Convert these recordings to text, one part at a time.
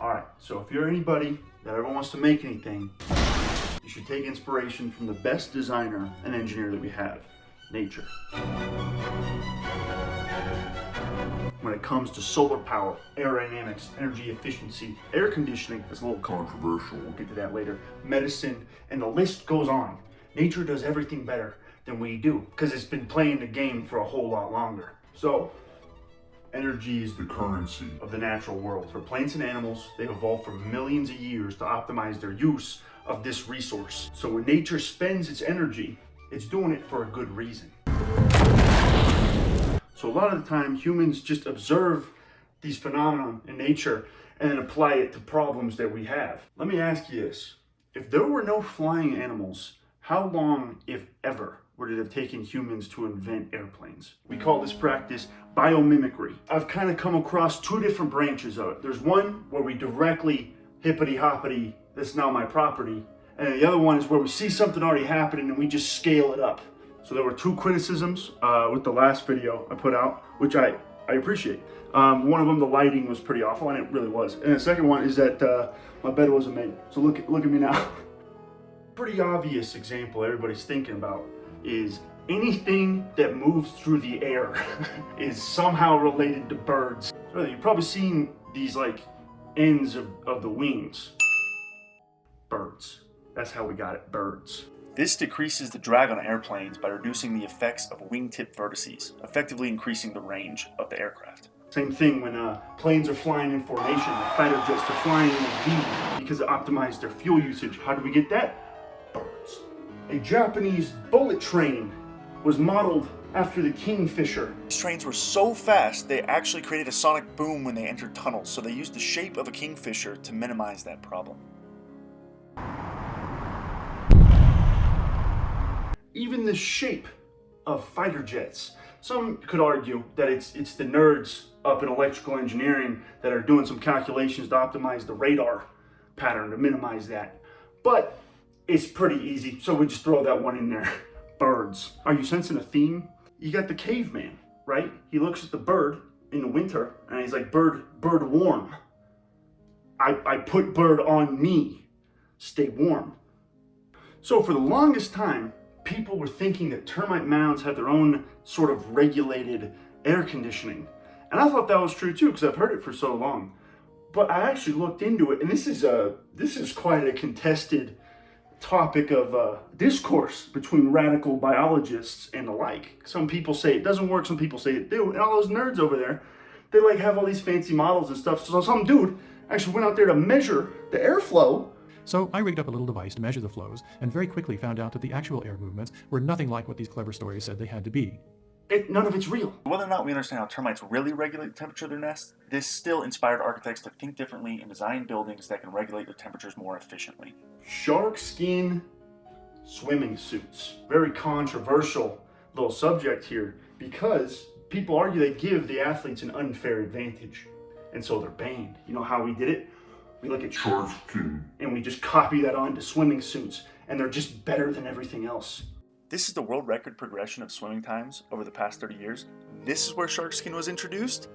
Alright, so if you're anybody that ever wants to make anything, you should take inspiration from the best designer and engineer that we have, nature. When it comes to solar power, aerodynamics, energy efficiency, air conditioning, that's a little controversial, we'll get to that later, medicine, and the list goes on. Nature does everything better than we do, because it's been playing the game for a whole lot longer. So, energy is the currency of the natural world. For plants and animals, they've evolved for millions of years to optimize their use of this resource. So when nature spends its energy, it's doing it for a good reason. So a lot of the time, humans just observe these phenomena in nature and then apply it to problems that we have. Let me ask you this. If there were no flying animals, how long, if ever, would it have taken humans to invent airplanes? We call this practice biomimicry. I've kind of come across two different branches of it. There's one where we directly hippity-hoppity, this is now my property. And then the other one is where we see something already happening and we just scale it up. So there were two criticisms with the last video I put out, which I appreciate. One of them, the lighting was pretty awful, and it really was. And the second one is that my bed wasn't made. So look at me now. Pretty obvious example everybody's thinking about is anything that moves through the air is somehow related to birds. So you've probably seen these like ends of the wings. Birds. That's how we got it, birds. This decreases the drag on airplanes by reducing the effects of wingtip vertices, effectively increasing the range of the aircraft. Same thing when planes are flying in formation, like fighter jets are flying in a V because it optimized their fuel usage. How do we get that? Birds. A Japanese bullet train was modeled after the Kingfisher. These trains were so fast, they actually created a sonic boom when they entered tunnels, so they used the shape of a Kingfisher to minimize that problem. Even the shape of fighter jets. Some could argue that it's the nerds up in electrical engineering that are doing some calculations to optimize the radar pattern to minimize that. But it's pretty easy, so we just throw that one in there. Birds. Are you sensing a theme? You got the caveman, right? He looks at the bird in the winter and he's like, bird warm. I put bird on me. Stay warm. So for the longest time, people were thinking that termite mounds had their own sort of regulated air conditioning. And I thought that was true too, because I've heard it for so long. But I actually looked into it, and this is quite a contested topic of discourse between radical biologists and the like. Some people say it doesn't work, some people say it do, and all those nerds over there, they like have all these fancy models and stuff. So some dude actually went out there to measure the airflow. So I rigged up a little device to measure the flows, and very quickly found out that the actual air movements were nothing like what these clever stories said they had to be. None of it's real. Whether or not we understand how termites really regulate the temperature of their nests, this still inspired architects to think differently and design buildings that can regulate their temperatures more efficiently. Shark skin swimming suits. Very controversial little subject here, because people argue they give the athletes an unfair advantage, and so they're banned. You know how we did it? We look at shark skin and we just copy that onto swimming suits, and they're just better than everything else. This is the world record progression of swimming times over the past 30 years. This is where shark skin was introduced.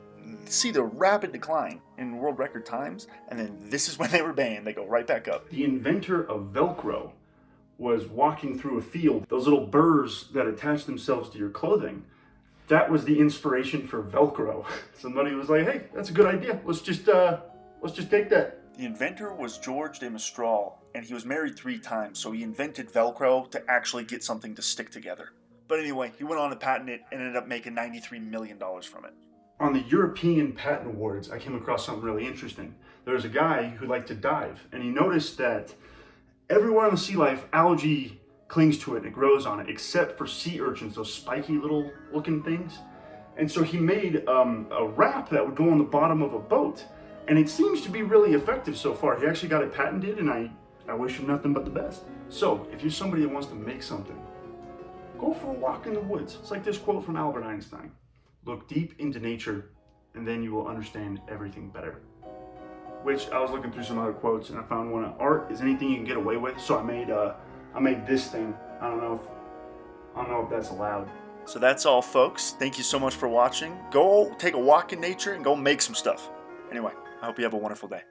See the rapid decline in world record times, and then this is when they were banned. They go right back up. The inventor of Velcro was walking through a field. Those little burrs that attach themselves to your clothing, that was the inspiration for Velcro. Somebody was like, hey, that's a good idea. Let's just take that. The inventor was George de Mestral, and he was married 3 times, so he invented Velcro to actually get something to stick together. But anyway, he went on to patent it and ended up making $93 million from it. On the European Patent Awards, I came across something really interesting. There was a guy who liked to dive, and he noticed that everywhere in the sea life, algae clings to it and it grows on it, except for sea urchins, those spiky little looking things. And so he made a wrap that would go on the bottom of a boat. And it seems to be really effective so far. He actually got it patented, and I wish him nothing but the best. So, if you're somebody that wants to make something, go for a walk in the woods. It's like this quote from Albert Einstein. Look deep into nature, and then you will understand everything better. Which, I was looking through some other quotes, and I found one. Art is anything you can get away with. So I made this thing. I don't know if that's allowed. So that's all, folks. Thank you so much for watching. Go take a walk in nature and go make some stuff. Anyway, I hope you have a wonderful day.